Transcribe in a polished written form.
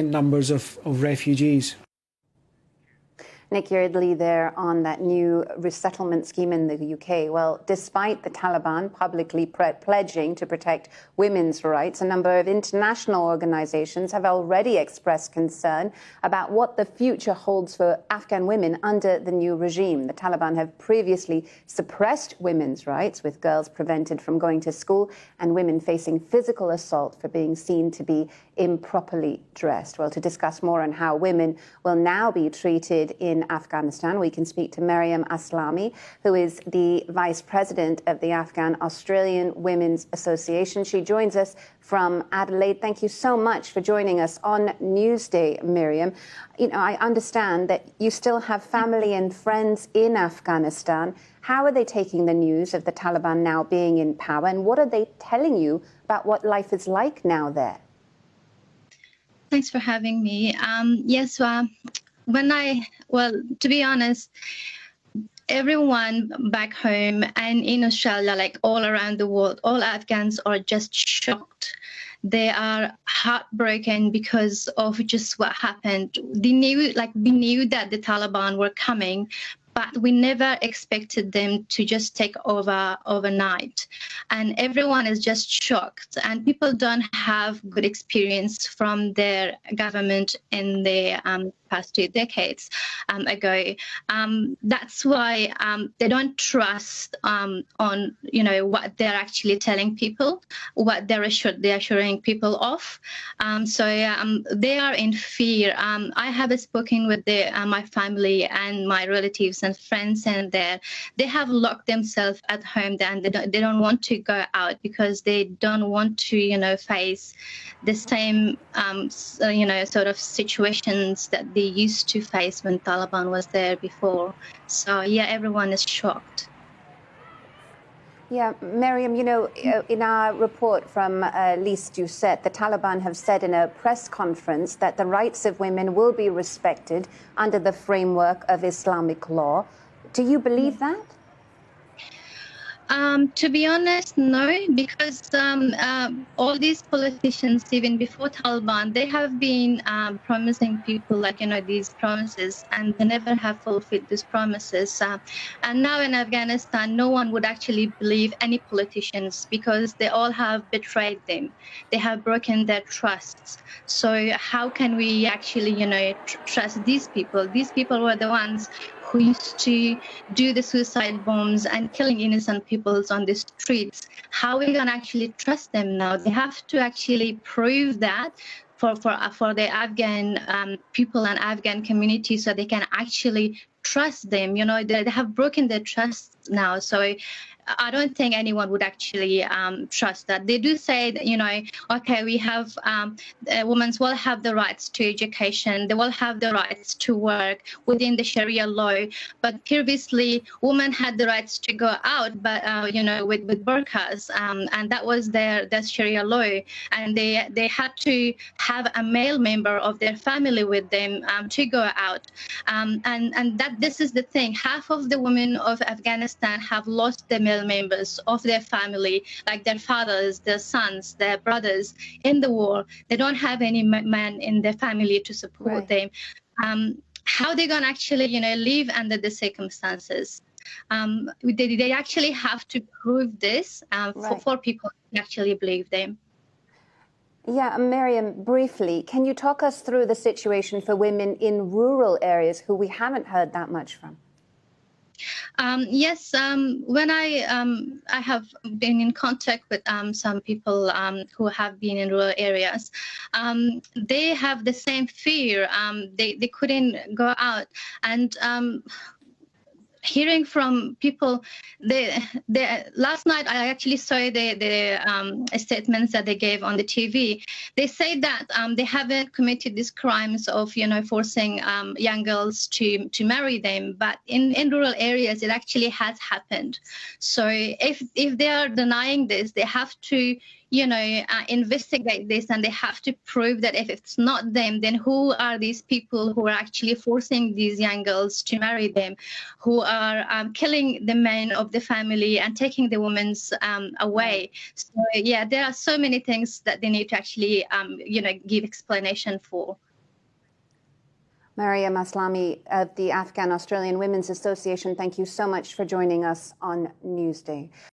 numbers of refugees. Nick Yeardley there on that new resettlement scheme in the UK. Well, despite the Taliban publicly pledging to protect women's rights, a number of international organizations have already expressed concern about what the future holds for Afghan women under the new regime. The Taliban have previously suppressed women's rights, with girls prevented from going to school and women facing physical assault for being seen to be improperly dressed. Well, to discuss more on how women will now be treated in Afghanistan, we can speak to Maryam Aslami, who is the Vice President of the Afghan Australian Women's Association. She joins us from Adelaide. Thank you so much for joining us on Newsday, Miriam. I understand that you still have family and friends in Afghanistan. How are they taking the news of the Taliban now being in power, and what are they telling you about what life is like now there? Thanks for having me. To be honest, everyone back home and in Australia, like all around the world, all Afghans are just shocked. They are heartbroken because of just what happened. We knew that the Taliban were coming, but we never expected them to just take over overnight. And everyone is just shocked. And people don't have good experience from their government in the past 2 decades ago. That's why they don't trust on what they're actually telling people, what they're assuring people of. So they are in fear. I have spoken with my family and my relatives and friends, and they have locked themselves at home, and they don't want to go out because they don't want to face the same sort of situations that they used to face when Taliban was there before. So yeah, everyone is shocked. Yeah, Miriam, in our report from Lise Doucette, the Taliban have said in a press conference that the rights of women will be respected under the framework of Islamic law. Do you believe that? To be honest, no, because all these politicians, even before Taliban, they have been promising people these promises, and they never have fulfilled these promises. And now in Afghanistan, no one would actually believe any politicians because they all have betrayed them. They have broken their trusts. So how can we actually, trust these people? These people were the ones who used to do the suicide bombs and killing innocent people on the streets. How are we going to actually trust them now? They have to actually prove that for the Afghan people and Afghan community, so they can actually trust them. They have broken their trust now. So I don't think anyone would actually trust that. They do say that, okay, we have women will have the rights to education. They will have the rights to work within the Sharia law. But previously, women had the rights to go out, but with burqas, and that was their Sharia law. And they had to have a male member of their family with them to go out. And that this is the thing. Half of the women of Afghanistan have lost their male members of their family, like their fathers, their sons, their brothers in the war. They don't have any man in their family to support them. How they going to actually, live under the circumstances? They actually have to prove this for people to actually believe them. Yeah, Miriam, briefly, can you talk us through the situation for women in rural areas who we haven't heard that much from? Yes, when I have been in contact with some people who have been in rural areas, they have the same fear. They couldn't go out, and hearing from people, last night I actually saw the statements that they gave on the TV. They say that they haven't committed these crimes of forcing young girls to marry them, but in rural areas it actually has happened. So if they are denying this, they have to investigate this, and they have to prove that if it's not them, then who are these people who are actually forcing these young girls to marry them, who are killing the men of the family and taking the women away. So yeah, there are so many things that they need to actually give explanation for. Maryam Aslami of the Afghan Australian Women's Association, thank you so much for joining us on Newsday.